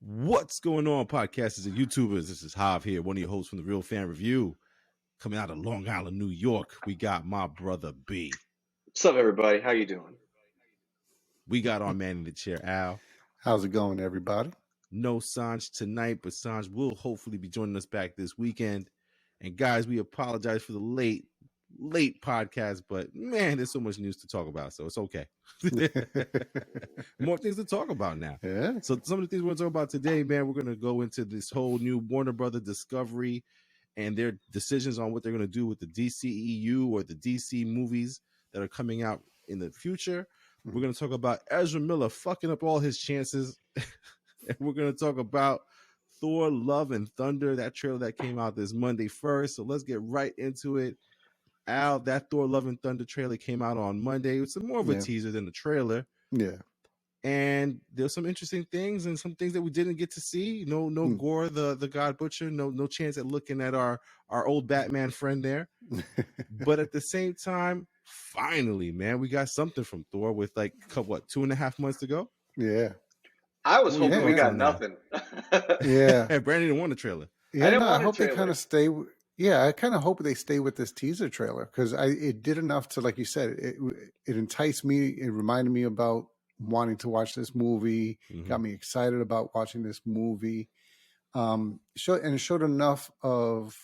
What's going on, podcasters and YouTubers? This is Jav here, one of your hosts from the Real Fan Review, coming out of Long Island, New York. We got my brother B. What's up, everybody? How you doing? We got our man in the chair, Al. How's it going, everybody? No Sanj tonight, but Sanj will hopefully be joining us back this weekend. And guys, we apologize for the late podcast, but man, there's so much news to talk about, so it's okay. More things to talk about now. Yeah. So some of the things we're going to talk about today, man, we're going to go into this whole new Warner Brother Discovery and their decisions on what they're going to do with the DCEU or the DC movies that are coming out in the future. We're going to talk about Ezra Miller fucking up all his chances. And we're going to talk about Thor, Love and Thunder, that trailer that came out this Monday 1st. So let's get right into it. Al, that Thor, Love and Thunder trailer came out on Monday. It's more of a teaser than a trailer. Yeah. And there's some interesting things and some things that we didn't get to see. No Gore, the God Butcher. No chance at looking at our old Batman friend there. But at the same time, finally, man, we got something from Thor with like, 2.5 months to go? Yeah. I was hoping we got nothing. Yeah. And Brandon didn't want a trailer. Yeah, I hope they kind of stay. Yeah, I kind of hope they stay with this teaser trailer because it did enough to, like you said, it enticed me. It reminded me about wanting to watch this movie. Got me excited about watching this movie. It showed enough of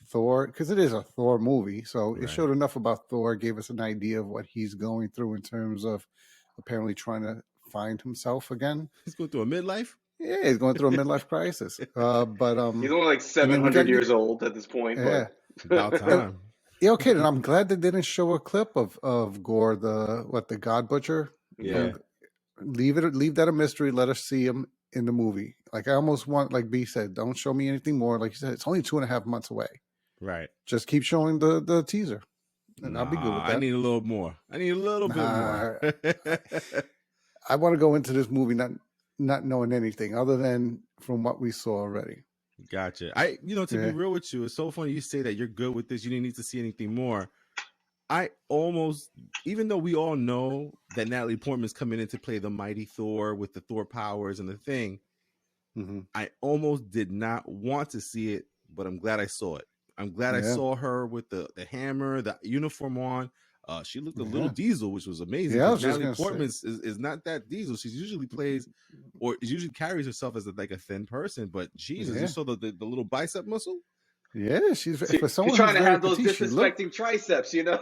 Thor because it is a Thor movie. So it showed enough about Thor, gave us an idea of what he's going through in terms of apparently trying to find himself again. He's going through a midlife? Yeah, he's going through a midlife crisis. But he's only like 700 years old at this point. Yeah, about time. Yeah, okay. And I'm glad they didn't show a clip of Gore, the God Butcher. Yeah, leave that a mystery. Let us see him in the movie. Like I almost want, like B said, don't show me anything more. Like you said, it's only 2.5 months away. Right. Just keep showing the teaser, and I'll be good with that. I need a little more. I need a little bit more. I want to go into this movie not knowing anything other than from what we saw already. Gotcha. To be real with you, it's so funny you say that you're good with this. You didn't need to see anything more. I almost, even though we all know that Natalie Portman's coming in to play the mighty Thor with the Thor powers and the thing, I almost did not want to see it, but I'm glad I saw it. I'm glad I saw her with the hammer, the uniform on. She looked a little Diesel, which was amazing. Yeah, Natalie Portman is not that Diesel. She usually plays, or usually carries herself as like a thin person. But Jesus, you saw the little bicep muscle. Yeah, she's for someone she's trying to have petite, those disrespecting triceps, you know.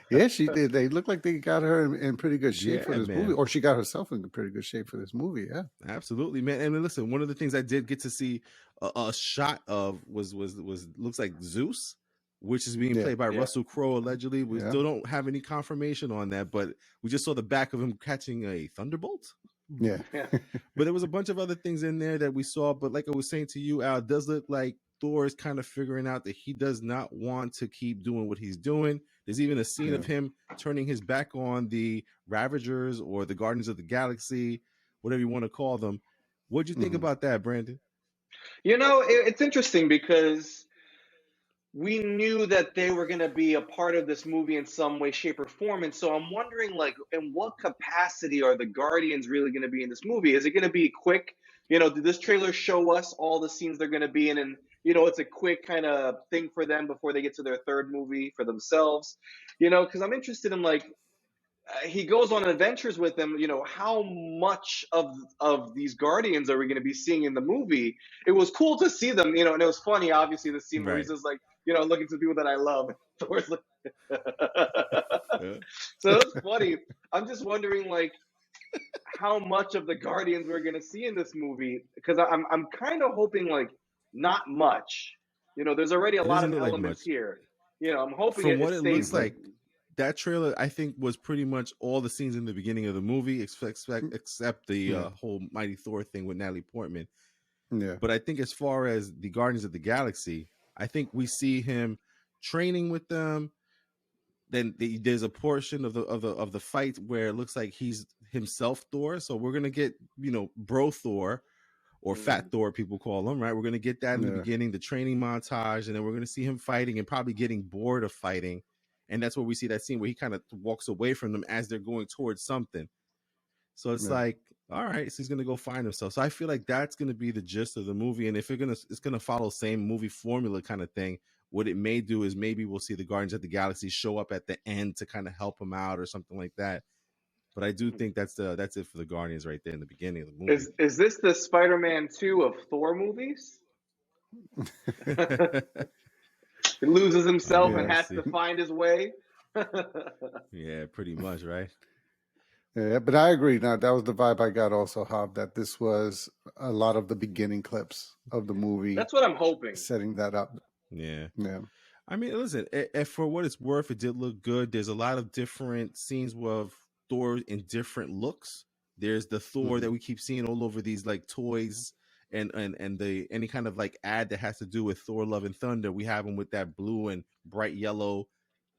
Yeah, she did. They look like they got her in pretty good shape for this movie, or she got herself in pretty good shape for this movie. Yeah, absolutely, man. And listen, one of the things I did get to see a shot of was looks like Zeus, which is being played by Russell Crowe allegedly. We still don't have any confirmation on that, but we just saw the back of him catching a thunderbolt. Yeah. But there was a bunch of other things in there that we saw. But like I was saying to you, Al, it does look like Thor is kind of figuring out that he does not want to keep doing what he's doing. There's even a scene of him turning his back on the Ravagers or the Guardians of the Galaxy, whatever you want to call them. What'd you think about that, Brandon? You know, it's interesting because we knew that they were going to be a part of this movie in some way, shape, or form. And so I'm wondering, like, in what capacity are the Guardians really going to be in this movie? Is it going to be quick? Did this trailer show us all the scenes they're going to be in? And, it's a quick kind of thing for them before they get to their third movie for themselves. Because I'm interested in, like, he goes on adventures with them. How much of these Guardians are we going to be seeing in the movie? It was cool to see them, and it was funny, obviously, the scene where he's just like, looking to people that I love. Thor's like, so it's funny. I'm just wondering, like, how much of the Guardians we're going to see in this movie, because I'm kind of hoping, like, not much. There's already a lot of elements here. I'm hoping from what it looks like. That trailer, I think, was pretty much all the scenes in the beginning of the movie, except the whole Mighty Thor thing with Natalie Portman. Yeah. But I think as far as the Guardians of the Galaxy, I think we see him training with them. Then there's a portion of the fight where it looks like he's himself Thor. So we're gonna get Bro Thor, or Fat Thor, people call him, right? We're gonna get that in the beginning, the training montage, and then we're gonna see him fighting and probably getting bored of fighting. And that's where we see that scene where he kind of walks away from them as they're going towards something. So it's like, all right, so he's gonna go find himself. So I feel like that's gonna be the gist of the movie, and if it's gonna follow same movie formula kind of thing. What it may do is maybe we'll see the Guardians of the Galaxy show up at the end to kind of help him out or something like that. But I do think that's it for the Guardians right there in the beginning of the movie. Is this the Spider-Man 2 of Thor movies? He loses himself and has to find his way. Yeah, pretty much, right? Yeah, but I agree. Now that was the vibe I got also, Hob, that this was a lot of the beginning clips of the movie. That's what I'm hoping. Setting that up. Yeah. Yeah. I mean, listen, for what it's worth, it did look good. There's a lot of different scenes of Thor in different looks. There's the Thor that we keep seeing all over these like toys and the any kind of like ad that has to do with Thor Love and Thunder. We have him with that blue and bright yellow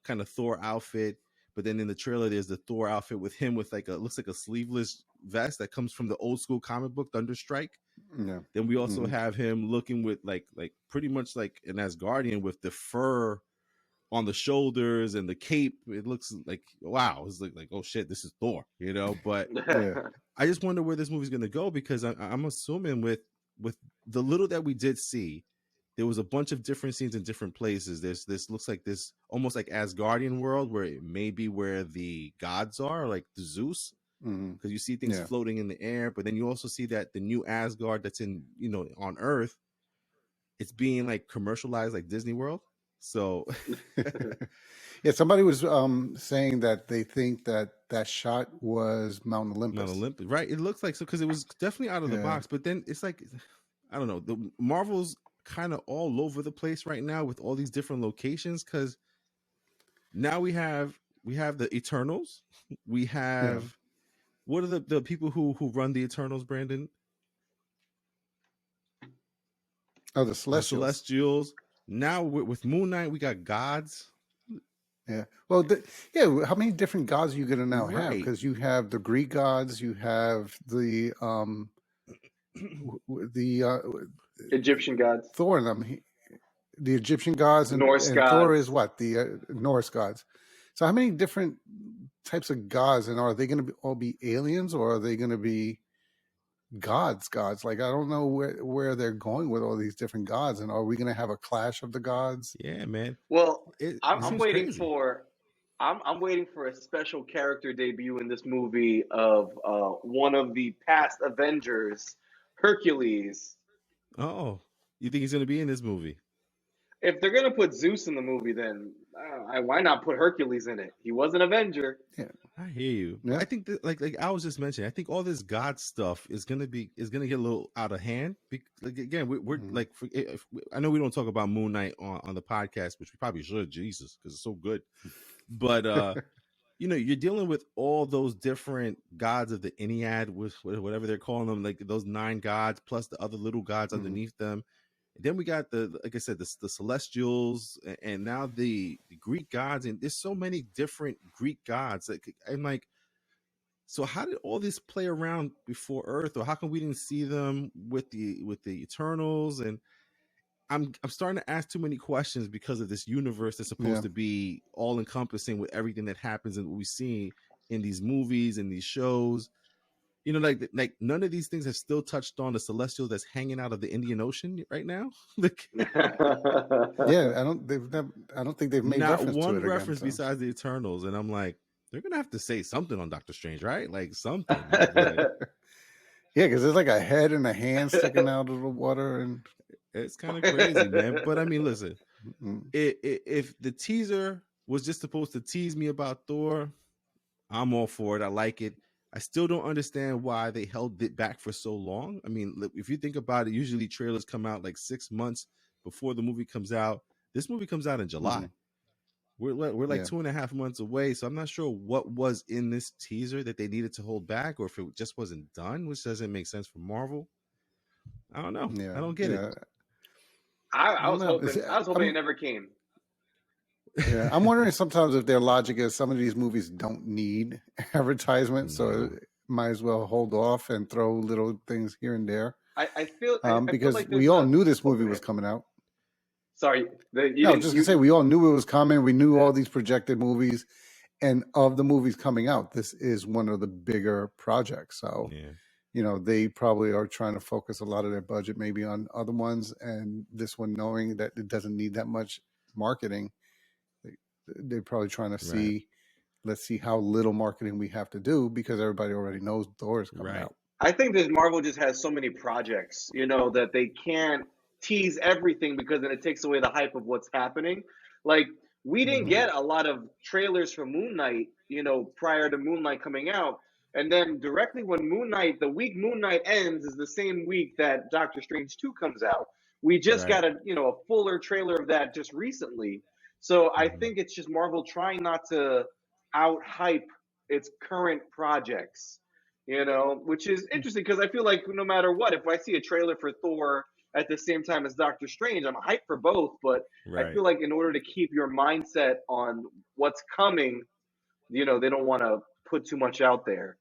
kind of Thor outfit. But then in the trailer, there's the Thor outfit with him with like looks like a sleeveless vest that comes from the old school comic book Thunderstrike. Yeah. Then we also have him looking with like pretty much like an Asgardian with the fur on the shoulders and the cape. It looks like, wow, it's like oh shit, this is Thor, you know. But I just wonder where this movie's gonna go, because I'm assuming with the little that we did see, there was a bunch of different scenes in different places. This looks like this almost like Asgardian world where it may be where the gods are, like the Zeus, because you see things floating in the air. But then you also see that the new Asgard that's in on Earth, it's being like commercialized like Disney World. So yeah, somebody was saying that they think that shot was Mount Olympus. Mount Olympus, right? It looks like so because it was definitely out of the box. But then it's like, I don't know, the Marvel's kind of all over the place right now with all these different locations, because now we have the Eternals, we have what are the people who run the Eternals, Brandon? Oh, the Celestials. The Celestials. Now with Moon Knight, we got gods. Yeah. Well, how many different gods are you going to now have? Because you have the Greek gods, you have the Egyptian gods. Thor and them. The Egyptian gods and Norse gods. Thor is what? The Norse gods. So how many different types of gods, and are they going to all be aliens, or are they going to be gods? Like, I don't know where they're going with all these different gods, and are we going to have a clash of the gods? Yeah, man. Well, I'm waiting for a special character debut in this movie of one of the past Avengers, Hercules. Oh, you think he's going to be in this movie? If they're going to put Zeus in the movie, then why not put Hercules in it? He was an Avenger. Yeah, I hear you. Yeah. I think that, like I was just mentioning, I think all this God stuff is gonna get a little out of hand. Like, again, we're like, I know we don't talk about Moon Knight on the podcast, which we probably should, Jesus, because it's so good. But you're dealing with all those different gods of the Ennead, with whatever they're calling them, like those 9 gods plus the other little gods underneath them. Then we got like I said, the Celestials, and now the Greek gods, and there's so many different Greek gods. I'm like, so how did all this play around before Earth, or how come we didn't see them with the Eternals? And I'm starting to ask too many questions because of this universe that's supposed to be all encompassing with everything that happens and what we see in these movies and these shows. Like none of these things have still touched on the Celestial that's hanging out of the Indian Ocean right now. Yeah, I don't think they've made not reference one to it reference again, besides the Eternals, and I'm like, they're gonna have to say something on Doctor Strange, right? Like something. But yeah, because there's like a head and a hand sticking out of the water, and it's kind of crazy, man. But I mean, listen, if the teaser was just supposed to tease me about Thor, I'm all for it. I like it. I still don't understand why they held it back for so long. I mean, if you think about it, usually trailers come out like 6 months before the movie comes out. This movie comes out in July. We're like 2.5 months away. So I'm not sure what was in this teaser that they needed to hold back, or if it just wasn't done, which doesn't make sense for Marvel. I don't know. I don't get it. I was hoping it never came. Yeah, I'm wondering sometimes if their logic is some of these movies don't need advertisement, so might as well hold off and throw little things here and there. I feel because like we all knew this movie was coming out. Sorry, just to say, we all knew it was coming. We knew all these projected movies, and of the movies coming out, this is one of the bigger projects. So they probably are trying to focus a lot of their budget maybe on other ones, and this one, knowing that it doesn't need that much marketing, they're probably trying to see, let's see how little marketing we have to do, because everybody already knows Thor is coming out. I think that Marvel just has so many projects, that they can't tease everything, because then it takes away the hype of what's happening. Like, we didn't get a lot of trailers for Moon Knight, prior to Moon Knight coming out. And then directly when the week Moon Knight ends is the same week that Doctor Strange 2 comes out. We just got a fuller trailer of that just recently. So I think it's just Marvel trying not to out hype its current projects. Which is interesting, because I feel like no matter what, if I see a trailer for Thor at the same time as Doctor Strange, I'm hyped for both. But I feel like in order to keep your mindset on what's coming, they don't want to put too much out there.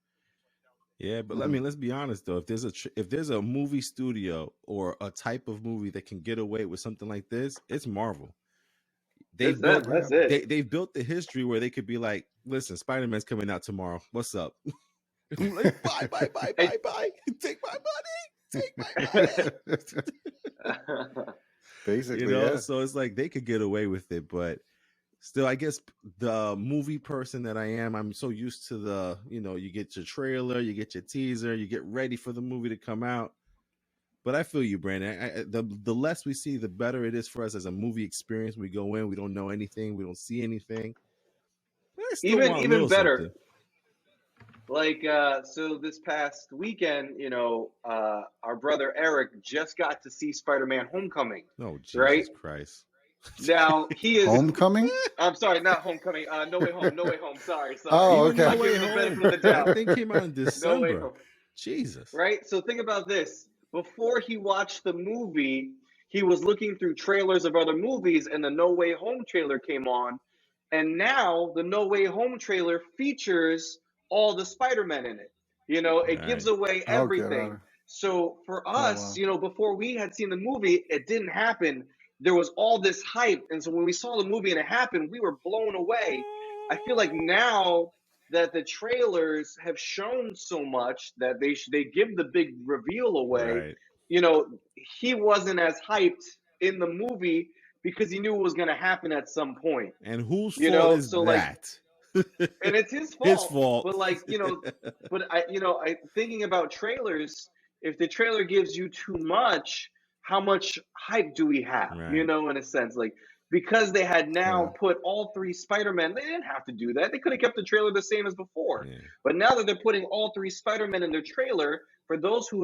Yeah, but let's be honest though. If there's a movie studio or a type of movie that can get away with something like this, it's Marvel. They've built the history where they could be like, listen, Spider-Man's coming out tomorrow. What's up? I'm like, bye. Take my money. Basically, so it's like they could get away with it, but still, I guess the movie person that I am, I'm so used to the, you get your trailer, you get your teaser, you get ready for the movie to come out. But I feel you, Brandon. The less we see, the better it is for us as a movie experience. We go in, we don't know anything, we don't see anything. Even better. Something. Like, so this past weekend, our brother Eric just got to see Spider-Man Homecoming. Oh, Jesus Christ. Now, he is... Homecoming? I'm sorry, not Homecoming. No Way Home. Sorry. Oh, okay. No Way Home. That thing came out in December. No Way Home. Jesus. Right? So think about this. Before he watched the movie, he was looking through trailers of other movies, and the No Way Home trailer came on. And now the No Way Home trailer features all the Spider-Men in it. It gives away everything. So for us, before we had seen the movie, it didn't happen. There was all this hype. And so when we saw the movie and it happened, we were blown away. I feel like now that the trailers have shown so much that they give the big reveal away, he wasn't as hyped in the movie because he knew it was going to happen at some point. And whose fault is that? And it's his fault. His fault. But I thinking about trailers, if the trailer gives you too much, how much hype do we have? In a sense, like, because they had now put all three Spider-Men, they didn't have to do that. They could have kept the trailer the same as before. Yeah. But now that they're putting all three Spider-Men in their trailer, for those who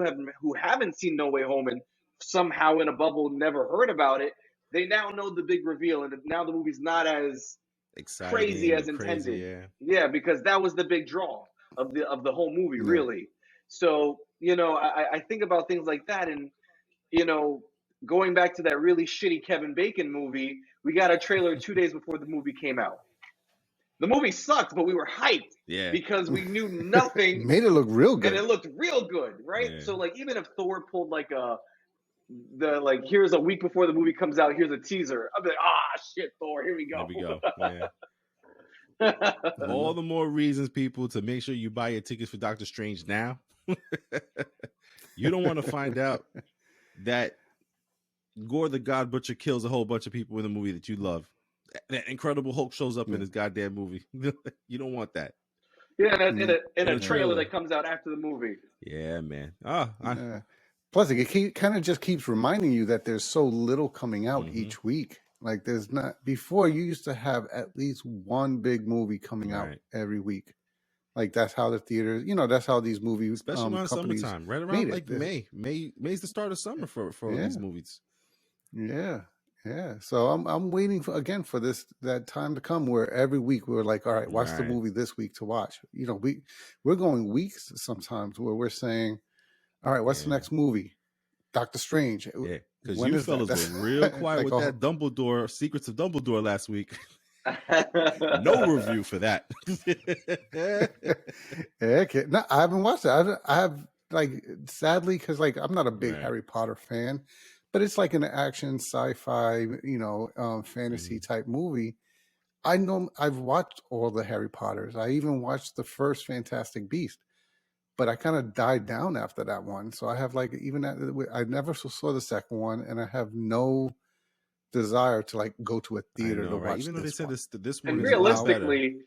haven't seen No Way Home and somehow in a bubble never heard about it, they now know the big reveal, and now the movie's not as exciting, crazy as intended. Yeah, because that was the big draw of the whole movie, really. So, I think about things like that, and going back to that really shitty Kevin Bacon movie, we got a trailer 2 days before the movie came out. The movie sucked, but we were hyped because we knew nothing. Made it look real good. And it looked real good, right? Yeah. So, like, even if Thor pulled here's a week before the movie comes out, here's a teaser, I'd be like, shit, Thor, here we go. Yeah. All the more reasons, people, to make sure you buy your tickets for Doctor Strange now. You don't want to find out that Gore the God Butcher kills a whole bunch of people in the movie that you love. That Incredible Hulk shows up in this goddamn movie. You don't want that. Yeah, in a trailer that comes out after the movie. Yeah, man. Plus, it kind of just keeps reminding you that there's so little coming out each week. Like, there's not... Before, you used to have at least one big movie coming out every week. Like, that's how the theaters... that's how these movies... Especially around summertime. Right around, like, May. May's the start of summer for these movies. Yeah. So I'm waiting for that time to come where every week we're like, all right, what's the movie this week to watch? We're going weeks sometimes where we're saying, all right, what's the next movie? Doctor Strange. Yeah, because you fellas were real quiet with that Dumbledore, Secrets of Dumbledore last week. No review for that. No, I haven't watched it. I have, sadly, because I'm not a big Harry Potter fan. But it's like an action, sci-fi, fantasy type movie. I know I've watched all the Harry Potters. I even watched the first Fantastic Beast. but I kind of died down after that one. So I have like I never saw the second one, and I have no desire to like go to a I theater know, to right? watch Even though they this said one. this one And is a lot better. realistically,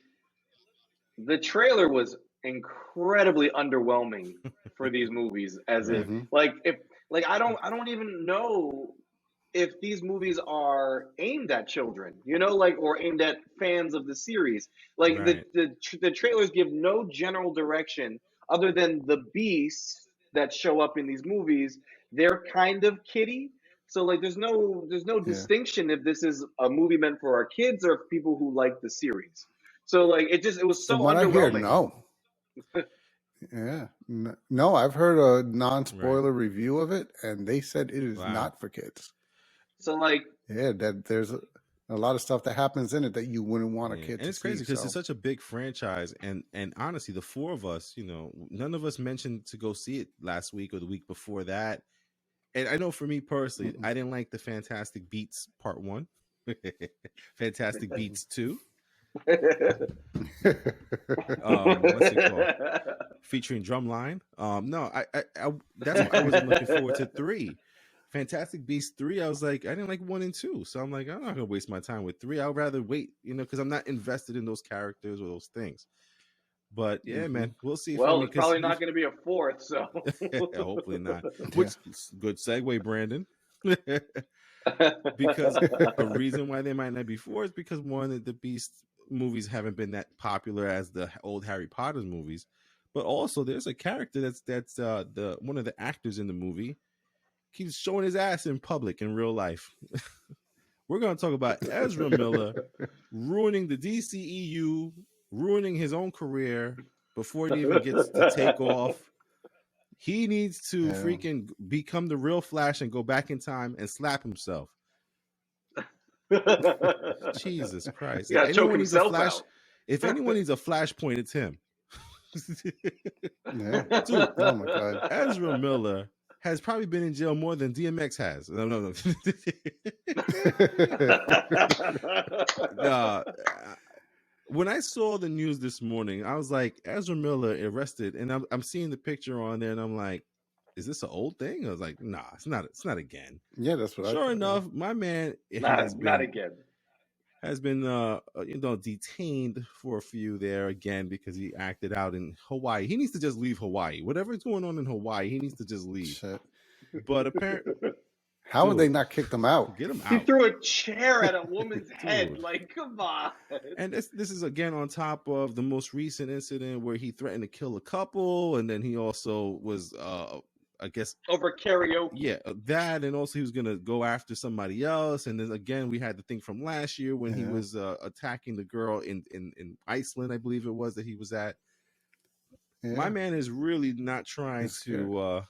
the trailer was incredibly underwhelming for these movies. As Right. if I don't even know if these movies are aimed at children, or aimed at fans of the series. Like Right. the trailers give no general direction other than the beasts that show up in these movies. They're kind of kiddie. So like there's no Yeah. distinction if this is a movie meant for our kids or people who like the series. So like it was so From what I hear, underwhelming. no. Yeah. No, I've heard a Right. non-spoiler review of it, and they said it is Wow. not for kids. So like Yeah, that there's a lot of stuff that happens in it that you wouldn't want a Yeah. kid And to it's crazy see. because So it's such a big franchise, and honestly, the four of us, none of us mentioned to go see it last week or the week before that. And I know for me personally, I didn't like the Fantastic Beats Part 1, Fantastic Beats 2. What's it called? Featuring Drumline. No, I that's why I wasn't looking forward to 3. Fantastic Beasts 3, I was like, I didn't like 1 and 2. So I'm like, I'm not gonna waste my time with 3. I'd rather wait, because I'm not invested in those characters or those things. But yeah, man, we'll see. Well, it's probably not going to be a 4th, so hopefully not. Yeah. Which good segue, Brandon. Because a reason why they might not be 4 is because one of the Beast movies haven't been that popular as the old Harry Potter movies, but also there's a character that's the one of the actors in the movie keeps showing his ass in public in real life. We're going to talk about Ezra Miller ruining the DCEU, ruining his own career before he even gets to take off. He needs to freaking become the real Flash and go back in time and slap himself. Jesus Christ. If anyone needs a Flash, if anyone needs a flashpoint, it's him. Yeah. Dude, oh my God. Ezra Miller has probably been in jail more than DMX has. No. When I saw the news this morning, I was like, Ezra Miller arrested, and I'm seeing the picture on there, and I'm like, is this an old thing? I was like, nah, it's not again. Yeah, that's what I thought. Sure enough, my man not again. Has been detained for a few there again because he acted out in Hawaii. He needs to just leave Hawaii. Whatever's going on in Hawaii, he needs to just leave. Shit. But apparently, how would they not kick them out? Get him out. He threw a chair at a woman's head. Like, come on. And this is again on top of the most recent incident where he threatened to kill a couple, and then he also was I guess over karaoke. Yeah, that, and also he was gonna go after somebody else. And then again, we had the thing from last year when he was attacking the girl in Iceland, I believe it was, that he was at. Yeah. My man is really not trying to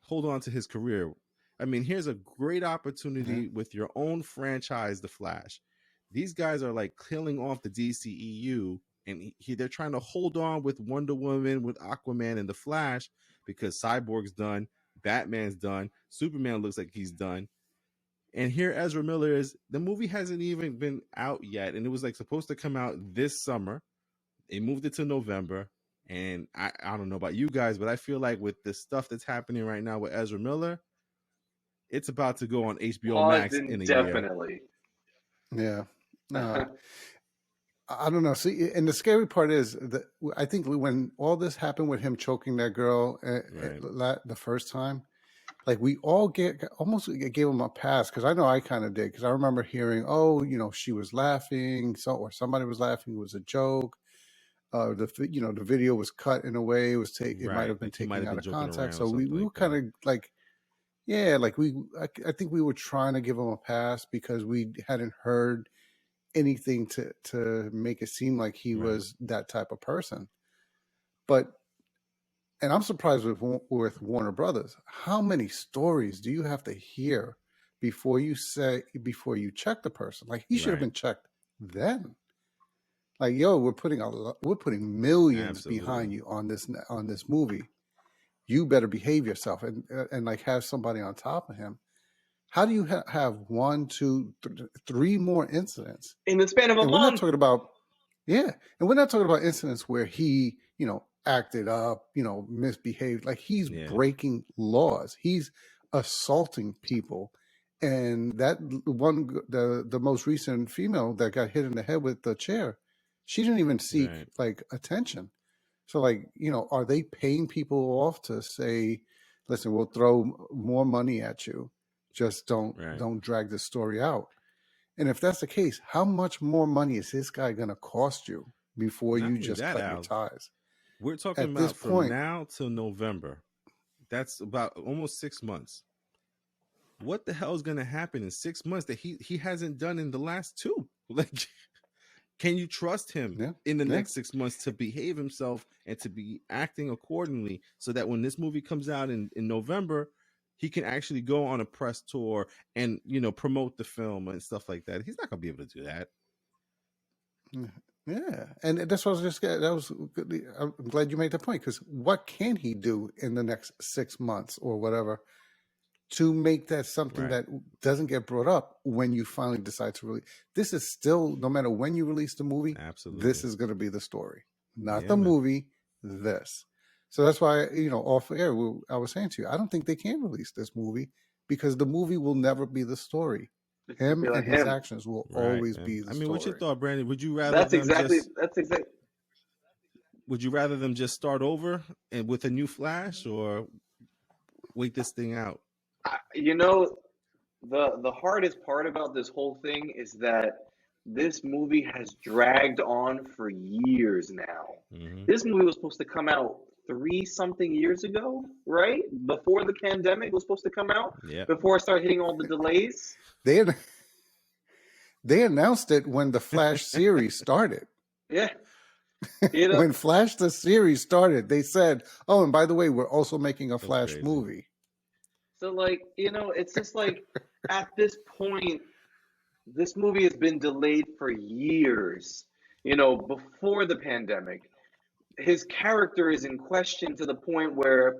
hold on to his career. I mean, here's a great opportunity with your own franchise, The Flash. These guys are like killing off the DCEU, and they're trying to hold on with Wonder Woman, with Aquaman, and The Flash, because Cyborg's done, Batman's done, Superman looks like he's done. And here Ezra Miller is. The movie hasn't even been out yet, and it was like supposed to come out this summer. They moved it to November. And I don't know about you guys, but I feel like with the stuff that's happening right now with Ezra Miller, it's about to go on HBO-Max in a year. Definitely. Yeah. I don't know. See, and the scary part is that I think when all this happened with him choking that girl the first time, like we all almost gave him a pass, because I know I kind of did, because I remember hearing, she was laughing, or somebody was laughing, it was a joke. The video was cut in a way, it was taken, it might have been taken out of context. So we were kind of like, I think we were trying to give him a pass because we hadn't heard anything to make it seem like he was that type of person. And I'm surprised with Warner Brothers. How many stories do you have to hear before you check the person? Like, he should have been checked then. Like, yo, we're putting millions behind you on this movie. You better behave yourself and like have somebody on top of him. How do you have 1, 2, 3 more incidents in the span of a month? We're not talking about, and we're not talking about incidents where he, acted up, misbehaved. Like he's Yeah. breaking laws. He's assaulting people. And that one, the most recent female that got hit in the head with the chair, she didn't even seek Right. like attention. So like, are they paying people off to say, listen, we'll throw more money at you. Just don't drag this story out. And if that's the case, how much more money is this guy going to cost you before Not you only just that, cut your Al, ties? we're talking At this about from point, now till November. That's about almost 6 months. What the hell is going to happen in 6 months that he hasn't done in the last two? Like, can you trust him in the next 6 months to behave himself and to be acting accordingly so that when this movie comes out in November, he can actually go on a press tour and, promote the film and stuff like that? He's not going to be able to do that. Yeah. And that's what I was I'm glad you made that point, because what can he do in the next 6 months or whatever to make that something that doesn't get brought up when you finally decide to release? This is still, no matter when you release the movie, absolutely, this is going to be the story, not the movie, this. So that's why, off air, I was saying to you, I don't think they can release this movie because the movie will never be the story. Him and his actions will always be the story. What's your thought, Brandon? Would you rather Would you rather them just start over and with a new Flash, or wait this thing out? The hardest part about this whole thing is that this movie has dragged on for years now. Mm-hmm. This movie was supposed to come out 3-something years ago, right? Before the pandemic was supposed to come out. Yeah. Before it started hitting all the delays. They announced it when the Flash series started. Yeah. When Flash the series started, they said, "Oh, and by the way, we're also making a Flash movie." So, it's just like at this point, this movie has been delayed for years. Before the pandemic, his character is in question to the point where,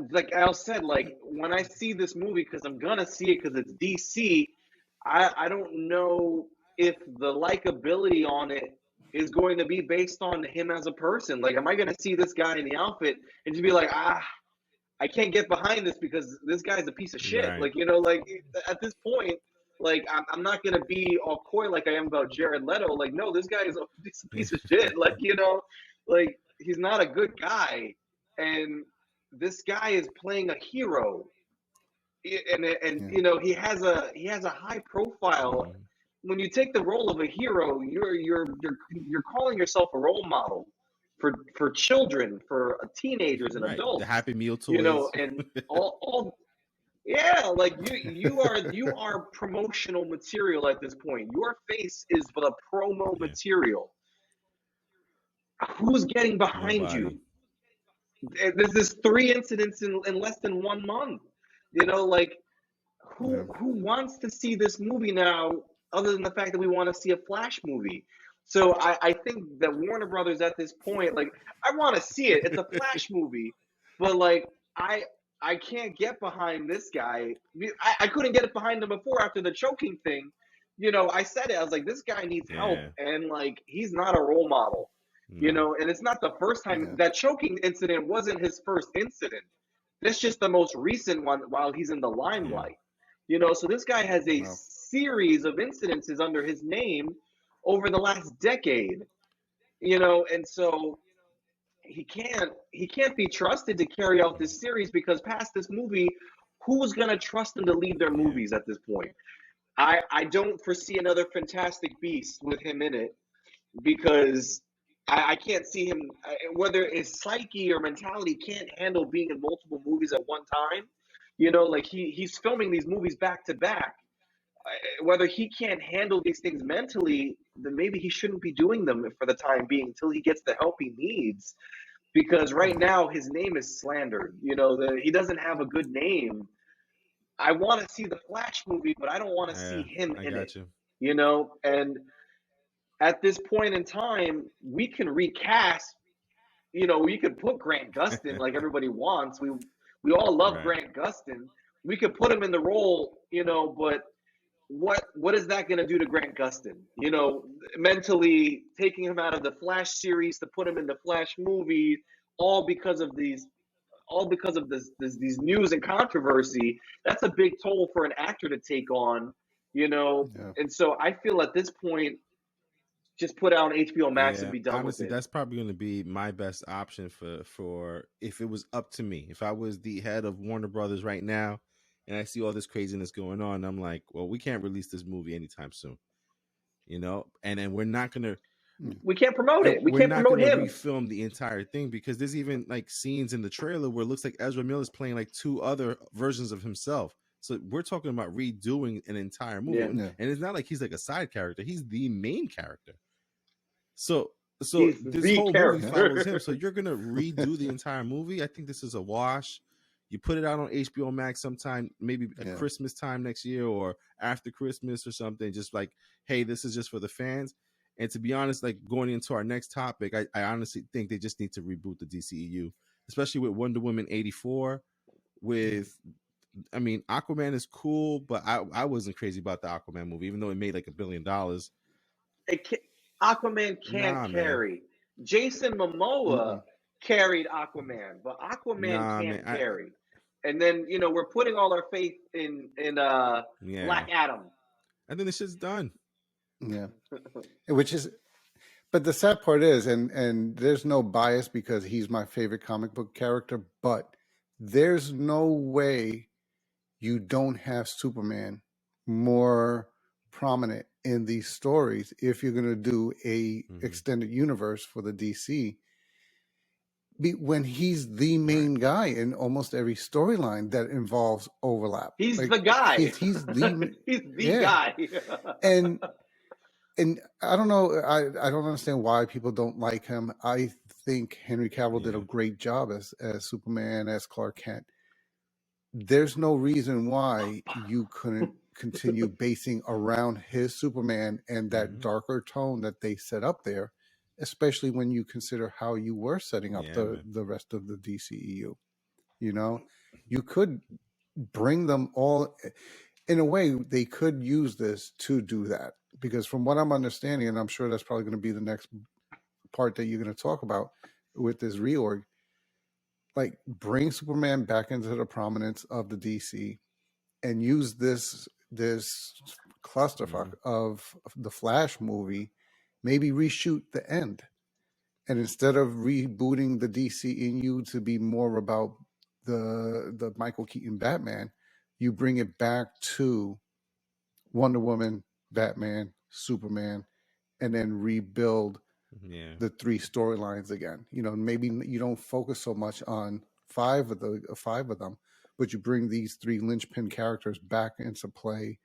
like Al said, like when I see this movie, because I'm gonna see it because it's DC, I don't know if the likability on it is going to be based on him as a person. Like, am I going to see this guy in the outfit and just be like, I can't get behind this because this guy's a piece of shit. Right. Like, at this point, like, I'm not going to be all coy like I am about Jared Leto. Like, no, this guy is a piece of shit. Like, like, he's not a good guy. And this guy is playing a hero. And he has a high profile. Mm-hmm. When you take the role of a hero, you're calling yourself a role model for children, for teenagers and adults. The Happy Meal toys, and all yeah, like you are promotional material at this point. Your face is the promo material. Who's getting behind you? There's 3 incidents in less than 1 month. Like who wants to see this movie now, other than the fact that we want to see a Flash movie? So I think that Warner Brothers at this point, like, I want to see it. It's a Flash movie, but like I can't get behind this guy. I couldn't get it behind him before after the choking thing. I said it. I was like, this guy needs help, and like he's not a role model. And it's not the first time. That choking incident wasn't his first incident. That's just the most recent one while he's in the limelight. So this guy has a series of incidences under his name over the last decade. And so he can't be trusted to carry out this series, because past this movie, who's gonna trust him to lead their movies at this point? I don't foresee another Fantastic Beast with him in it, because I can't see him, whether his psyche or mentality can't handle being in multiple movies at one time. Like he's filming these movies back to back. Whether he can't handle these things mentally, then maybe he shouldn't be doing them for the time being until he gets the help he needs. Because right now his name is slandered. He doesn't have a good name. I want to see the Flash movie, but I don't want to see him in it. And at this point in time, we can recast. We could put Grant Gustin like everybody wants. We all love Grant Gustin. We could put him in the role, but what is that going to do to Grant Gustin? You know, mentally taking him out of the Flash series to put him in the Flash movie, all because of these news and controversy. That's a big toll for an actor to take on, you know. Yeah. And so I feel at this point, just put out on HBO-Max and Yeah, be done with honestly, it. that's probably going to be my best option for if it was up to me. If I was the head of Warner Brothers right now, and I see all this craziness going on, I'm like, well, we can't release this movie anytime soon, you know, and then we're not gonna We can't promote and it. We we're can't not promote gonna him. refilm the entire thing because there's even like scenes in the trailer where it looks like Ezra Miller is playing like two other versions of himself. So we're talking about redoing an entire movie, Yeah. Yeah. and it's not like he's like a side character; he's the main character. So He's this the whole movie character. follows him. So you're gonna redo the entire movie. I think this is a wash. You put it out on HBO-Max sometime, maybe at Yeah. Christmas time next year or after Christmas or something. Just like, hey, this is just for the fans. And to be honest, like going into our next topic, I honestly think they just need to reboot the DCEU, especially with Wonder Woman 84. With, I mean, Aquaman is cool, but I wasn't crazy about the Aquaman movie, even though it made like $1 billion. Aquaman can't Nah, man. carry. Jason Momoa Mm-mm. carried Aquaman, but Aquaman Nah, can't man. carry. And then, you know, we're putting all our faith in Yeah. Black Adam. I think this shit's done. Yeah. Which is, but the sad part is, and there's no bias because he's my favorite comic book character, but there's no way you don't have Superman more prominent in these stories if you're going to do a extended universe for the DC. When he's the main guy in almost every storyline that involves overlap. He's Like, the guy. He's the he's the guy. and I don't know. I don't understand why people don't like him. I think Henry Cavill did a great job as Superman, as Clark Kent. There's no reason why you couldn't continue basing around his Superman and that darker tone that they set up there, especially when you consider how you were setting up the rest of the DCEU. You know, you could bring them all. In a way, they could use this to do that because, from what I'm understanding, and I'm sure that's probably going to be the next part that you're going to talk about with this reorg, like bring Superman back into the prominence of the DC and use this clusterfuck of the Flash movie, maybe reshoot the end, and instead of rebooting the DCEU to be more about the Michael Keaton Batman, you bring it back to Wonder Woman, Batman, Superman, and then rebuild the three storylines again. You know, maybe you don't focus so much on five of them, but you bring these three linchpin characters back into play,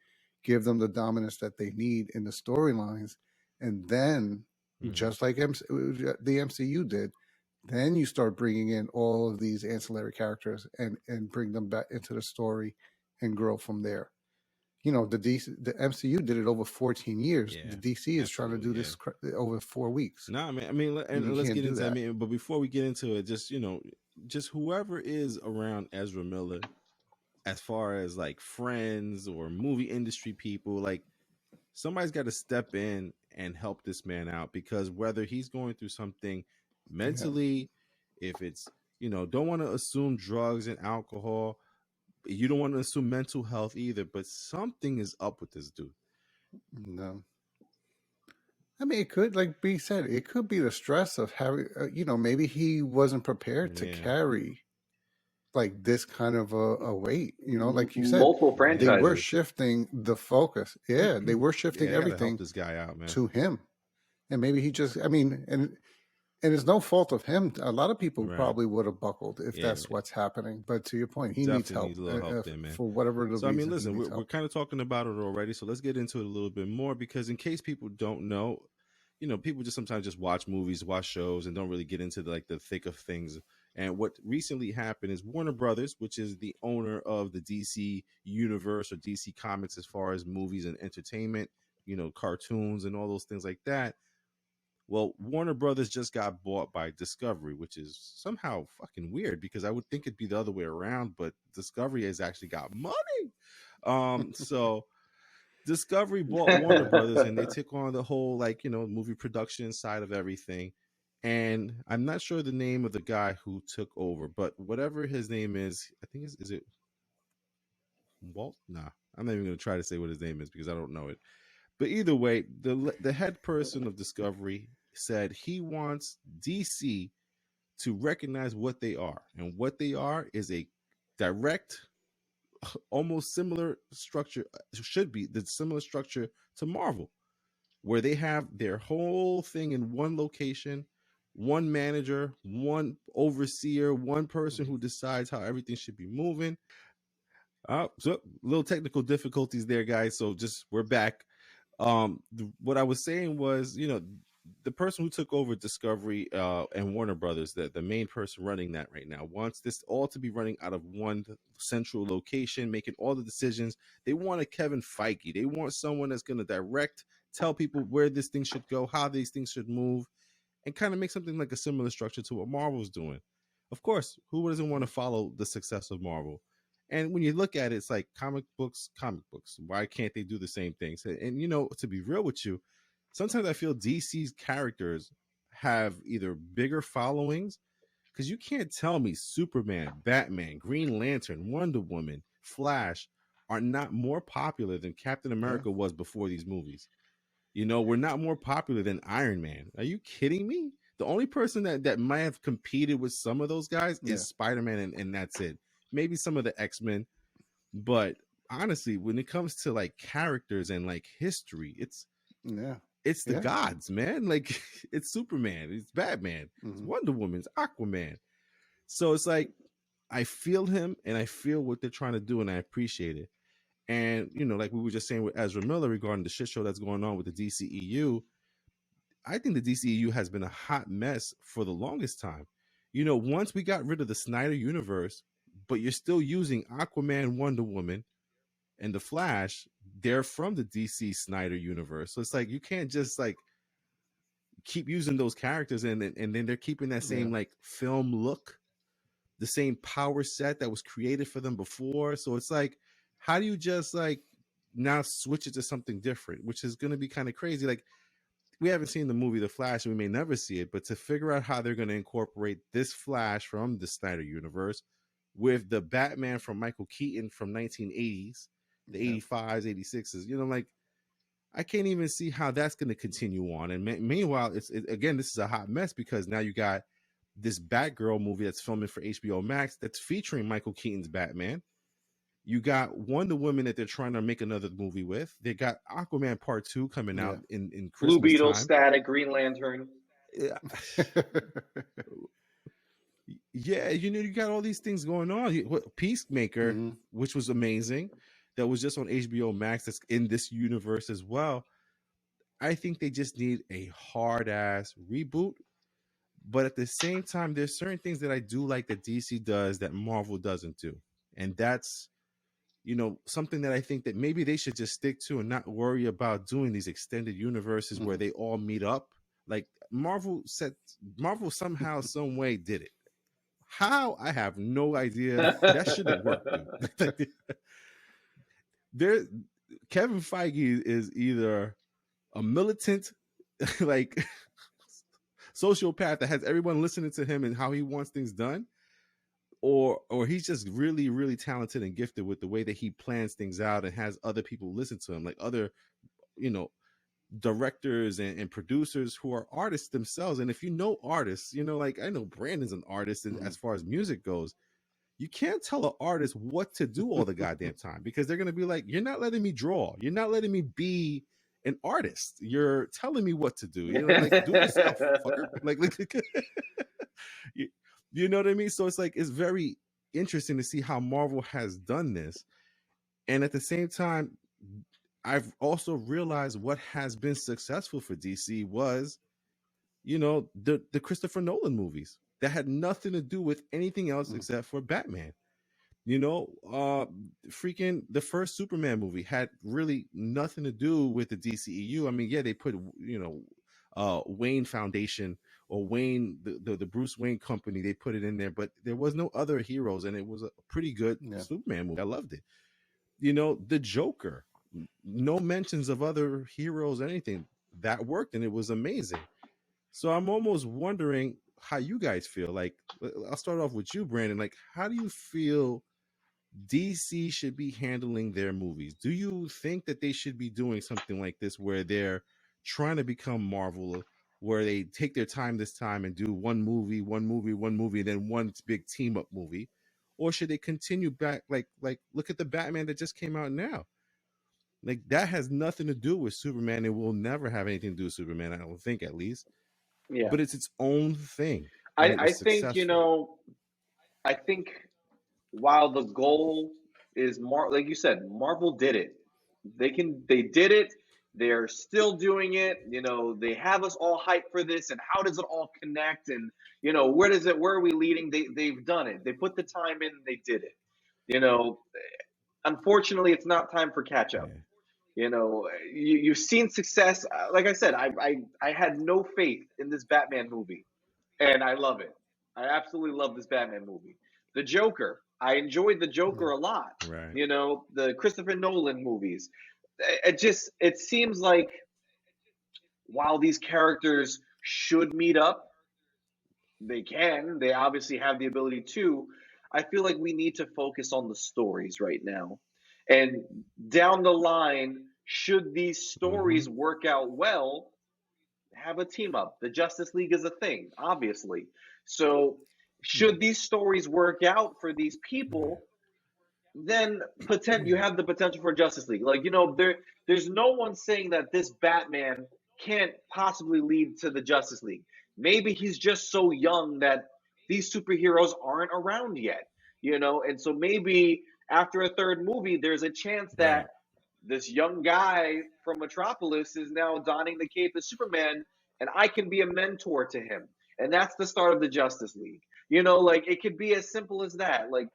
give them the dominance that they need in the storylines, and then just like the MCU did, then you start bringing in all of these ancillary characters and bring them back into the story and grow from there. You know, the MCU did it over 14 years. The DC is trying to do this over 4 weeks. No, I mean, and let's get into. I mean, but before we get into it, just just whoever is around Ezra Miller, as far as like friends or movie industry people, like somebody's got to step in and help this man out because whether he's going through something mentally, if it's don't want to assume drugs and alcohol. You don't want to assume mental health either, but something is up with this dude. No. I mean, it could, like B said, it could be the stress of having, maybe he wasn't prepared to carry like this kind of a weight, like you said, multiple franchises. They were shifting the focus. Yeah, they were shifting everything help this guy out, man. to him. And maybe he just, I mean, and it's no fault of him. A lot of people probably would have buckled if that's what's happening. But to your point, he needs help, for whatever the reason. I mean, listen, we're kind of talking about it already, so let's get into it a little bit more because in case people don't know, people just sometimes just watch movies, watch shows, and don't really get into the thick of things. And what recently happened is Warner Brothers, which is the owner of the DC universe or DC Comics as far as movies and entertainment, cartoons and all those things like that. Well, Warner Brothers just got bought by Discovery, which is somehow fucking weird because I would think it'd be the other way around, but Discovery has actually got money. So Discovery bought Warner Brothers, and they took on the whole, like, movie production side of everything. And I'm not sure the name of the guy who took over, but whatever his name is, I think is it Walt? Nah, I'm not even going to try to say what his name is because I don't know it. But either way, the head person of Discovery said he wants DC to recognize what they are, and what they are is a direct, almost similar structure. Should be the similar structure to Marvel, where they have their whole thing in one location, one manager, one overseer, one person who decides how everything should be moving. So little technical difficulties there, guys. So just we're back. What I was saying was, the person who took over Discovery and Warner Brothers, the main person running that right now, wants this all to be running out of one central location, making all the decisions. They want a Kevin Feige. They want someone that's going to direct, tell people where this thing should go, how these things should move, and kind of make something like a similar structure to what Marvel's doing. Of course, who doesn't want to follow the success of Marvel? And when you look at it, it's like comic books. Why can't they do the same things? And to be real with you, sometimes I feel DC's characters have either bigger followings, because you can't tell me Superman, Batman, Green Lantern, Wonder Woman, Flash are not more popular than Captain America was before these movies. We're not more popular than Iron Man. Are you kidding me? The only person that might have competed with some of those guys is Spider-Man, and that's it. Maybe some of the X-Men. But honestly, when it comes to like characters and like history, it's the gods, man. Like, it's Superman, it's Batman, it's Wonder Woman, it's Aquaman. So it's like, I feel him and I feel what they're trying to do, and I appreciate it. And, like we were just saying with Ezra Miller regarding the shit show that's going on with the DCEU, I think the DCEU has been a hot mess for the longest time. Once we got rid of the Snyder universe, but you're still using Aquaman, Wonder Woman, and the Flash, they're from the DC Snyder universe. So it's like, you can't just like keep using those characters and then they're keeping that same like film look, the same power set that was created for them before. So it's like, how do you just like now switch it to something different, which is going to be kind of crazy. Like, we haven't seen the movie The Flash, and we may never see it, but to figure out how they're going to incorporate this Flash from the Snyder universe with the Batman from Michael Keaton from 1980s, the 85s, 86s, like, I can't even see how that's going to continue on. And meanwhile, again, this is a hot mess because now you got this Batgirl movie that's filming for HBO-Max that's featuring Michael Keaton's Batman. You got Wonder Woman that they're trying to make another movie with. They got Aquaman Part 2 coming out in Christmas Blue Beetle, time. Static, Green Lantern. Yeah, you got all these things going on. Peacemaker, which was amazing, that was just on HBO-Max, that's in this universe as well. I think they just need a hard-ass reboot. But at the same time, there's certain things that I do like that DC does that Marvel doesn't do. And that's, something that I think that maybe they should just stick to and not worry about doing these extended universes where they all meet up. Like Marvel somehow, some way did it. How? I have no idea. That shouldn't work, dude. Kevin Feige is either a militant, like sociopath that has everyone listening to him and how he wants things done, or he's just really, really talented and gifted with the way that he plans things out and has other people listen to him, like other, directors and producers who are artists themselves. And if artists, like I know Brandon's an artist, and as far as music goes, you can't tell an artist what to do all the goddamn time, because they're going to be like, you're not letting me draw. You're not letting me be an artist. You're telling me what to do. Like, do it yourself, fucker. Like you know what I mean? So it's like, it's very interesting to see how Marvel has done this. And at the same time, I've also realized what has been successful for DC was, the Christopher Nolan movies that had nothing to do with anything else except for Batman. Freaking the first Superman movie had really nothing to do with the DCEU. I mean, yeah, they put, Wayne Foundation or Wayne, the Bruce Wayne company, they put it in there, but there was no other heroes, and it was a pretty good Superman movie. I loved it. The Joker, no mentions of other heroes, anything that worked, and it was amazing. So I'm almost wondering how you guys feel. Like, I'll start off with you, Brandon. Like, how do you feel DC should be handling their movies? Do you think that they should be doing something like this where they're trying to become Marvel, where they take their time this time and do one movie, and then one big team up movie? Or should they continue back like look at the Batman that just came out now? Like, that has nothing to do with Superman. It will never have anything to do with Superman, I don't think, at least. Yeah. But it's its own thing, and it I was think, successful. I think while the goal is like you said, Marvel did it. They did it. They're still doing it. They have us all hyped for this, and how does it all connect? And where are we leading? They've done it. They put the time in. And they did it. You know, Unfortunately, it's not time for catch up. Yeah. You've seen success. Like I said, I had no faith in this Batman movie, and I love it. I absolutely love this Batman movie. The Joker, I enjoyed the Joker a lot. Right. The Christopher Nolan movies. It seems like while these characters should meet up, they can. They obviously have the ability to. I feel like we need to focus on the stories right now. And down the line, should these Mm-hmm. stories work out well, have a team up. The Justice League is a thing, obviously. So, Yeah. should these stories work out for these people, then you have the potential for Justice League. Like, there's no one saying that this Batman can't possibly lead to the Justice League. Maybe he's just so young that these superheroes aren't around yet, and so maybe after a third movie, there's a chance that Right. this young guy from Metropolis is now donning the cape as Superman, and I can be a mentor to him. And that's the start of the Justice League. Like it could be as simple as that. Like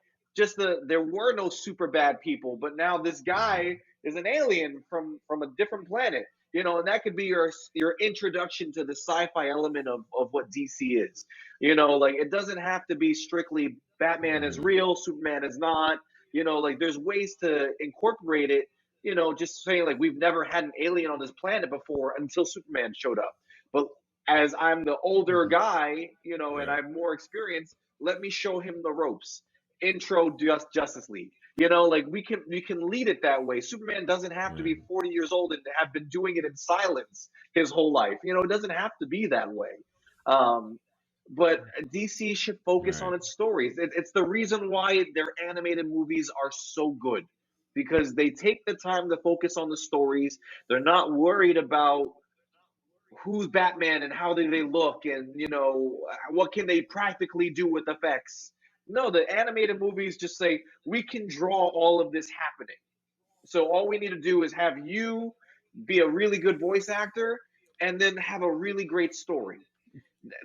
there were no super bad people, but now this Right. guy is an alien from a different planet. And that could be your introduction to the sci-fi element of what DC is. Like it doesn't have to be strictly Batman is Right. real, Superman is not. Like there's ways to incorporate it, just saying like we've never had an alien on this planet before until Superman showed up. But as I'm the older guy, and I Right. have more experience, let me show him the ropes. Intro Justice League. Like we can lead it that way. Superman doesn't have to Right. be 40 years old and have been doing it in silence his whole life. It doesn't have to be that way. Um, but DC should focus on Right. its stories. It's the reason why their animated movies are so good because they take the time to focus on the stories. They're not worried about who's Batman and how do they look and what can they practically do with effects. No, the animated movies just say we can draw all of this happening. So all we need to do is have you be a really good voice actor and then have a really great story.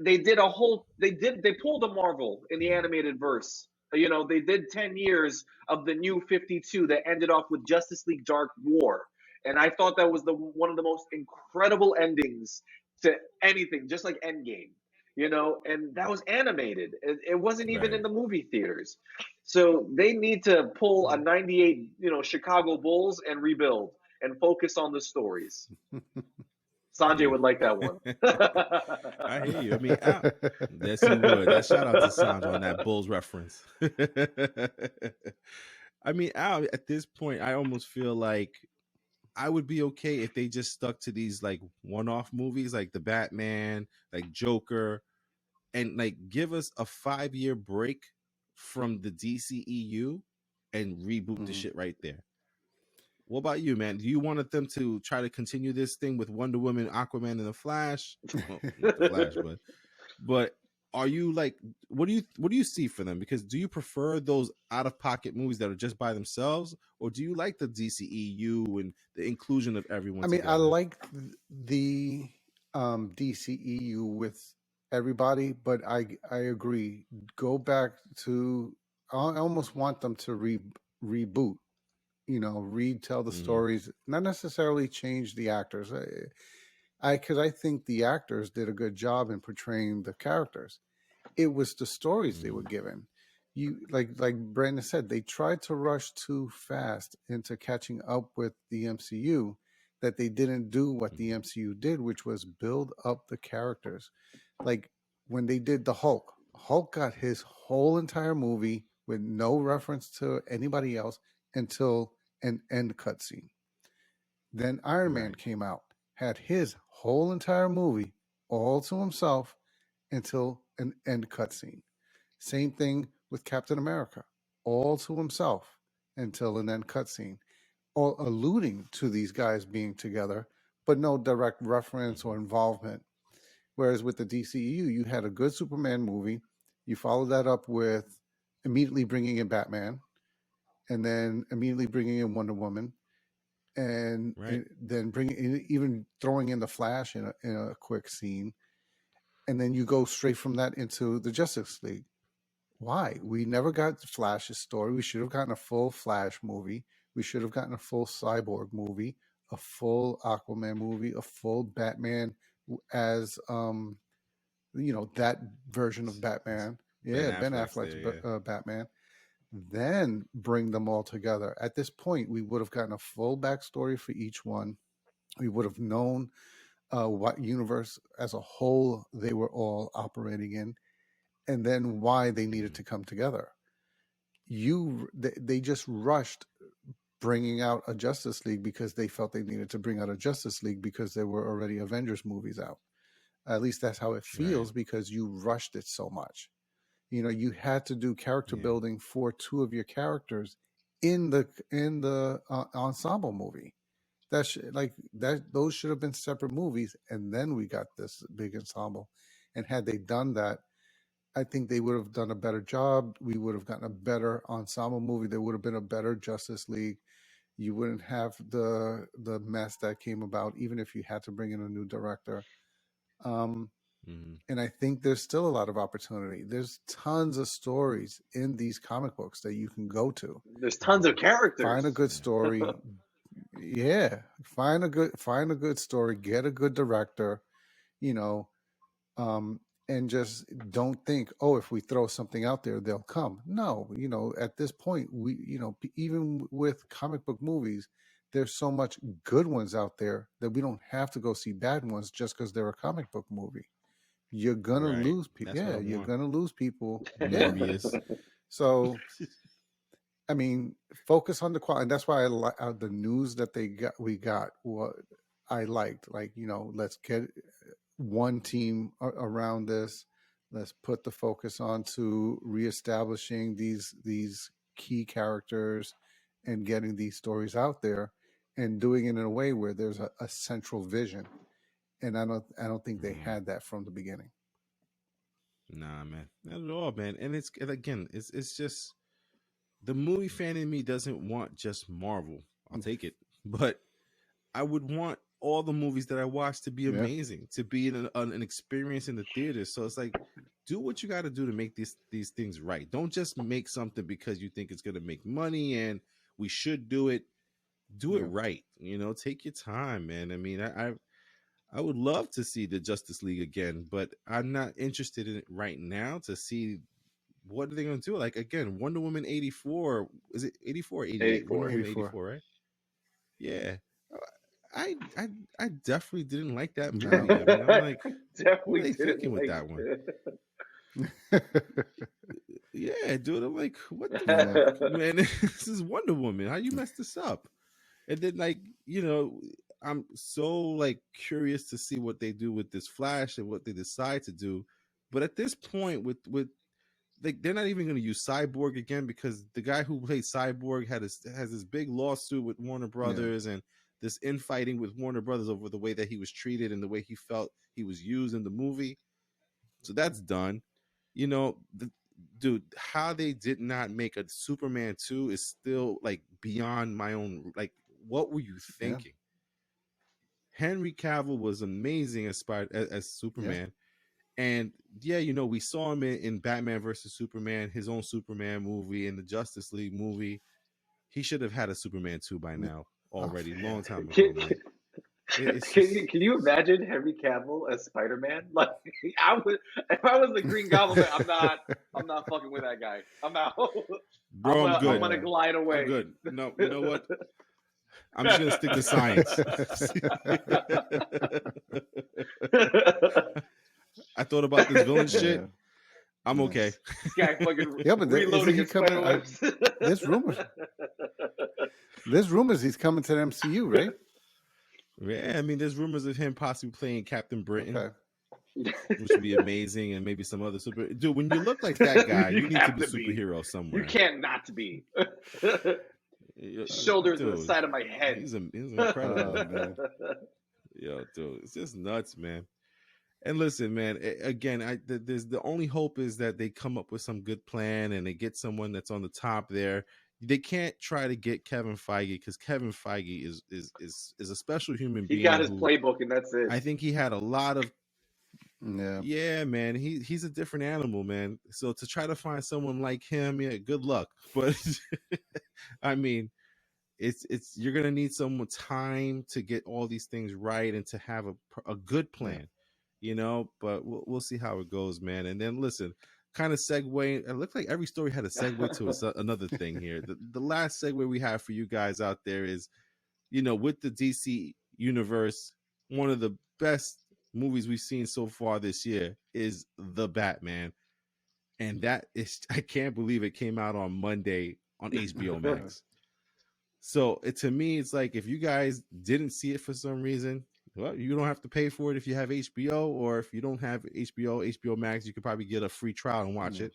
They pulled a Marvel in the Right. animated verse. They did 10 years of the new 52 that ended off with Justice League Dark War. And I thought that was the one of the most incredible endings to anything, just like Endgame. And that was animated. It wasn't even in Right. the movie theaters. So they need to pull a 98, Chicago Bulls and rebuild and focus on the stories. Sanjay Yeah. would like that one. I hear you. I mean, yes, he would. That shout out to Sanj on that Bulls reference. I mean, Al, at this point, I almost feel like I would be okay if they just stuck to these like one-off movies, like the Batman, like Joker, and like give us a 5-year break from the DCEU and reboot the Mhm. shit right there. What about you, man? Do you want them to try to continue this thing with Wonder Woman, Aquaman, and the Flash? Well, not the Flash, but are you like what do you see for them? Because do you prefer those out of pocket movies that are just by themselves, or do you like the DCEU and the inclusion of everyone I mean, I together? like the DCEU with everybody, but I agree. Go back to I almost want them to reboot. Retell the Mm-hmm. stories, not necessarily change the actors. Because I think the actors did a good job in portraying the characters. It was the stories they were Mm-hmm. given. like Brandon said, they tried to rush too fast into catching up with the MCU, that they didn't do what the MCU did, which was build up the characters. Like when they did the Hulk got his whole entire movie with no reference to anybody else until an end cutscene. Then Iron Man came out, had his whole entire movie all to himself until an end cutscene. Same thing with Captain America, all to himself until an end cutscene, all alluding to these guys being together, but no direct reference or involvement. Whereas with the DCEU, you had a good Superman movie, you followed that up with immediately bringing in Batman, and then immediately bringing in Wonder Woman, and then bringing in, even throwing in the Flash in a quick scene, and then you go straight from that into the Justice League. Why? We never got Flash's story. We should have gotten a full Flash movie. We should have gotten a full Cyborg movie, a full Aquaman movie, a full Batman as that version of Batman. Yeah, Ben Affleck's Batman. Then bring them all together. At this point, we would have gotten a full backstory for each one. We would have known what universe as a whole they were all operating in, and then why they needed to come together. They just rushed bringing out a Justice League because they felt they needed to bring out a Justice League because there were already Avengers movies out. At least that's how it feels, because you rushed it so much. You had to do character building for two of your characters in the ensemble movie. Those should have been separate movies, and then we got this big ensemble. And had they done that, I think they would have done a better job. We would have gotten a better ensemble movie. There would have been a better Justice League. You wouldn't have the mess that came about, even if you had to bring in a new director. And I think there's still a lot of opportunity. There's tons of stories in these comic books that you can go to. There's tons of characters. Find a good story. Find a good story. Get a good director. And just don't think, oh, if we throw something out there, they'll come. No, at this point, even with comic book movies, there's so much good ones out there that we don't have to go see bad ones just because they're a comic book movie. You're gonna lose people. Yeah, you're gonna lose people. So, I mean, focus on the quality. And that's why the news that we got, what I liked. Like, let's get one team around this. Let's put the focus on to reestablishing these key characters and getting these stories out there, and doing it in a way where there's a central vision. And I don't think they had that from the beginning. Nah, man, not at all, man. And it's just the movie fan in me doesn't want just Marvel. I'll take it, but I would want all the movies that I watch to be amazing, to be an experience in the theater. So it's like, do what you got to do to make these things right. Don't just make something because you think it's going to make money and we should do it. Do it right. Take your time, man. I mean, I would love to see the Justice League again, but I'm not interested in it right now to see what are they going to do. Like, again, Wonder Woman 84, is it 84 or 88? 84. Wonder Woman 84, right? Yeah. I definitely didn't like that movie. I mean, I'm like, what are they thinking with that one? Yeah, dude. I'm like, what the fuck, man? This is Wonder Woman. How you messed this up? And then, like, I'm so like curious to see what they do with this Flash and what they decide to do. But at this point, with like, they're not even going to use Cyborg again, because the guy who played Cyborg has this big lawsuit with Warner Brothers and this infighting with Warner Brothers over the way that he was treated and the way he felt he was used in the movie. So that's done. Dude, how they did not make a Superman 2 is still like beyond my own. Like, what were you thinking? Henry Cavill was amazing as Superman. And we saw him in Batman versus Superman, his own Superman movie, in the Justice League movie. He should have had a Superman 2 by now already, long time ago, man. It's Can just, you imagine Henry Cavill as Spider-Man? Like I would, if I was the Green Goblin, man, I'm not fucking with that guy. I'm out. bro, I'm I'm good. gonna Yeah. glide I'm away. good. No, you know what? I'm just gonna stick to science. I thought about this villain shit. Yeah. I'm okay. This guy fucking Yeah, but isn't reloading he his coming? spider webs. There's rumors. There's rumors he's coming to the MCU, right? Yeah, I mean, there's rumors of him possibly playing Captain Britain, Okay. which would be amazing, and maybe some other super. Dude, when you look like that guy, you need to have be to be. superhero You somewhere. can't not be. Dude, Shoulders to the side of my head. he's incredible. Oh, man. Yo, dude, it's just nuts, man. And listen, man. Again, there's the only hope is that they come up with some good plan and they get someone that's on the top there. They can't try to get Kevin Feige because Kevin Feige is a special human He being. got his who playbook, and that's it. I think he had a lot of. Yeah. Yeah, man. He's a different animal, man. So to try to find someone like him, yeah, good luck. But I mean, it's you're gonna need some time to get all these things right and to have a good plan, you know. But we'll see how it goes, man. And then listen, kind of segue. It looks like every story had a segue to another thing here. The last segue we have for you guys out there is, you know, with the DC universe, one of the best movies we've seen so far this year is The Batman. And that is, I can't believe it came out on Monday on HBO-Max. So to me, it's like if you guys didn't see it for some reason, well, you don't have to pay for it if you have HBO, or if you don't have HBO Max, you could probably get a free trial and watch it.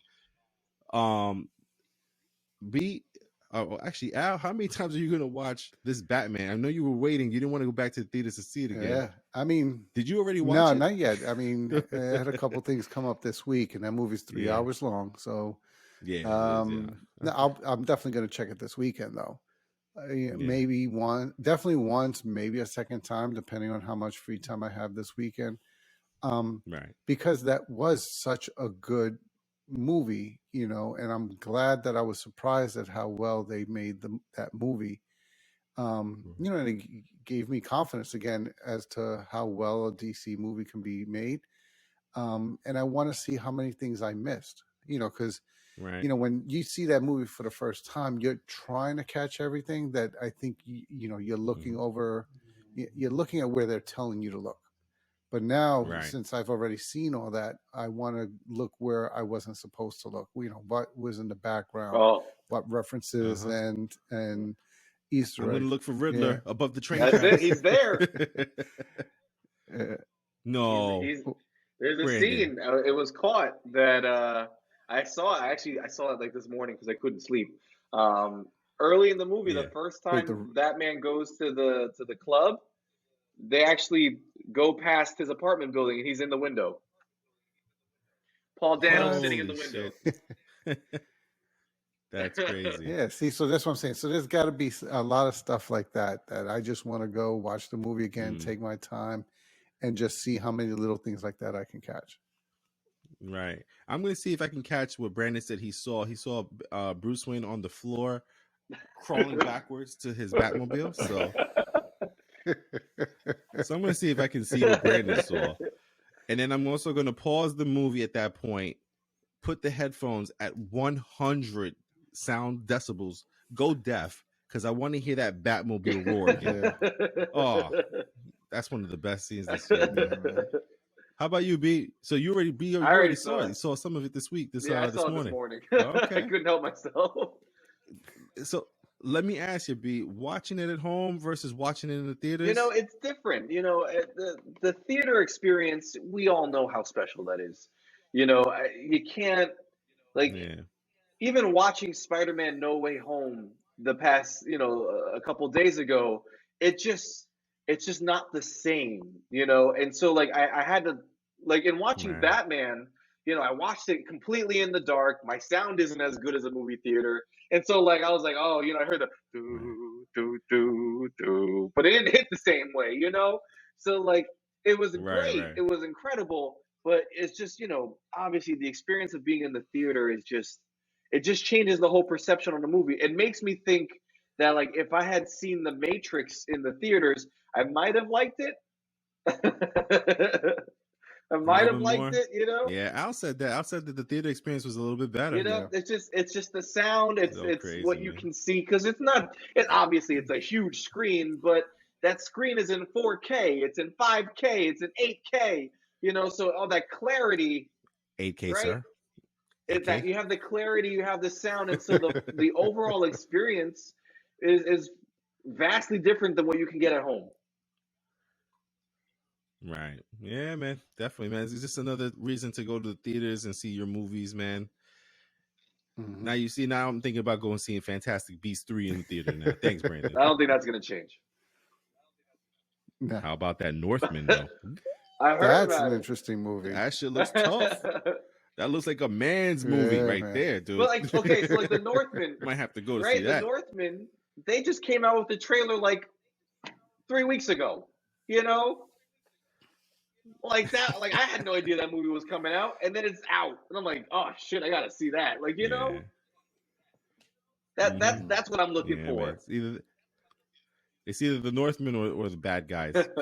Actually, Al, how many times are you gonna watch this Batman? I know you were waiting. You didn't want to go back to the theaters to see it again. Yeah. I mean, did you already watch no, it? not yet. I mean, I had a couple things come up this week, and that movie's 3 hours long. So, Yeah. no, I'm definitely going to check it this weekend, though. Maybe definitely once, maybe a second time, depending on how much free time I have this weekend. Right. Because that was such a good movie, you know, and I'm glad that I was surprised at how well they made that movie. You know, and it gave me confidence again as to how well a DC movie can be made. And I want to see how many things I missed, you know, because, you know, when you see that movie for the first time, you're trying to catch everything that I think, you know, you're looking over, you're looking at where they're telling you to look. But now, since I've already seen all that, I want to look where I wasn't supposed to look, you know, what was in the background, what references and Easter eggs. I'm gonna look for Riddler above the train. That's it. He's there. No, there's a scene. It was caught that I saw. I saw it like this morning because I couldn't sleep. Early in the movie, the first time Batman goes to the club, they actually go past his apartment building and he's in the window. Paul Dano's sitting in the window. That's crazy. Yeah, see, so that's what I'm saying. So there's got to be a lot of stuff like that I just want to go watch the movie again, take my time, and just see how many little things like that I can catch. Right. I'm going to see if I can catch what Brandon said he saw. He saw Bruce Wayne on the floor crawling backwards to his Batmobile. So I'm going to see if I can see what Brandon saw. And then I'm also going to pause the movie at that point, put the headphones at 100 sound decibels, go deaf, because I want to hear that Batmobile roar again. Oh, that's one of the best scenes this year, man. How about you, B? So you already saw it. You saw some of it this week, this I saw morning. This morning. Okay. I couldn't help myself. So let me ask you, B, watching it at home versus watching it in the theaters? You know, it's different. You know, the theater experience, we all know how special that is. You know, you can't, like, even watching Spider-Man No Way Home the past, you know, a couple days ago, it's just not the same, you know? And so, like, I had to, like, in watching Batman, you know, I watched it completely in the dark. My sound isn't as good as a movie theater. And so, like, I was like, oh, you know, I heard the do, do, do, do, but it didn't hit the same way, you know? So, like, it was great. It was incredible. But it's just, you know, obviously the experience of being in the theater is just, it just changes the whole perception on the movie. It makes me think that, like, if I had seen The Matrix in the theaters, I might have liked it. I A might little have bit liked more. it, you know. Yeah, Al said that. Al said that the theater experience was a little bit better. You know, Yeah. it's just the sound. So It's crazy, what you man. can see because it's not. It obviously it's a huge screen, but that screen is in 4K. It's in 5K. It's in 8K. You know, so all that clarity, 8K, right? sir. That 8K. you have the clarity, you have the sound, and so the overall experience is vastly different than what you can get at home. Right. Yeah, man. Definitely, man. It's just another reason to go to the theaters and see your movies, man. Mm-hmm. Now you see, now I'm thinking about going seeing Fantastic Beasts 3 in the theater now. Thanks, Brandon. I don't think that's going to change. Nah. How about that Northman, though? I heard That's about an it. interesting movie. That shit looks tough. That looks like a man's movie right man. there, dude. But like, okay, so like the Northman, Might have to go to right? see The that. Northman, they just came out with the trailer like 3 weeks ago. You know, like that. Like I had no idea that movie was coming out, and then it's out, and I'm like, oh shit, I gotta see that. Like you know, that's what I'm looking Yeah, for. man. It's either the Northmen or the bad guys with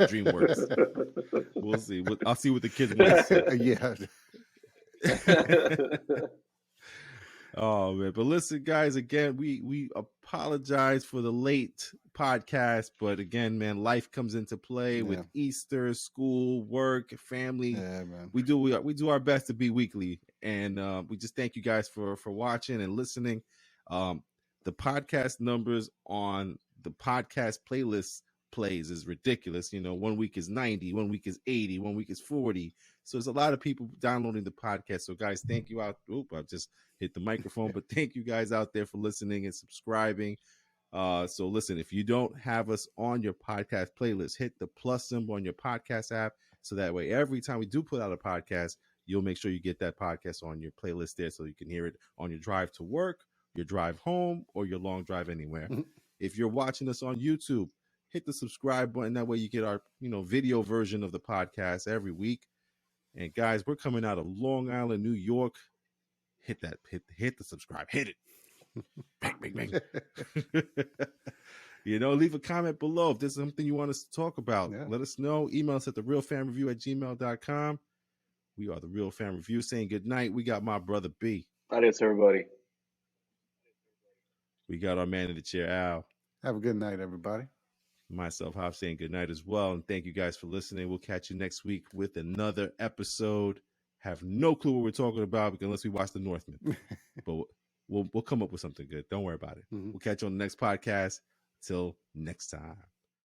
DreamWorks. We'll see. I'll see what the kids want to see. Yeah. Oh man, but listen, guys. Again, we apologize for the late podcast, but again, man, life comes into play with Easter, school, work, family. Yeah, man. We do our best to be weekly, and we just thank you guys for watching and listening. The podcast numbers on the podcast playlist plays is ridiculous. You know, 1 week is 90, 1 week is 80, 1 week is 40. So there's a lot of people downloading the podcast. So guys, thank you out. Oop, I just hit the microphone, but thank you guys out there for listening and subscribing. So listen, if you don't have us on your podcast playlist, hit the plus symbol on your podcast app. So that way, every time we do put out a podcast, you'll make sure you get that podcast on your playlist there so you can hear it on your drive to work, your drive home, or your long drive anywhere. Mm-hmm. If you're watching us on YouTube, hit the subscribe button. That way you get our video version of the podcast every week. And guys, we're coming out of Long Island, New York. Hit the subscribe. Hit it. Bang, bang, bang. Leave a comment below if there's something you want us to talk about. Yeah. Let us know. Email us at therealfanreview@gmail.com. We are The Real Fan Review saying good night. We got my brother B. Adios, everybody. We got our man in the chair, Al. Have a good night, everybody. Myself, Hop, saying good night as well. And thank you guys for listening. We'll catch you next week with another episode. Have no clue what we're talking about unless we watch The Northman. But we'll come up with something good. Don't worry about it. Mm-hmm. We'll catch you on the next podcast. Till next time.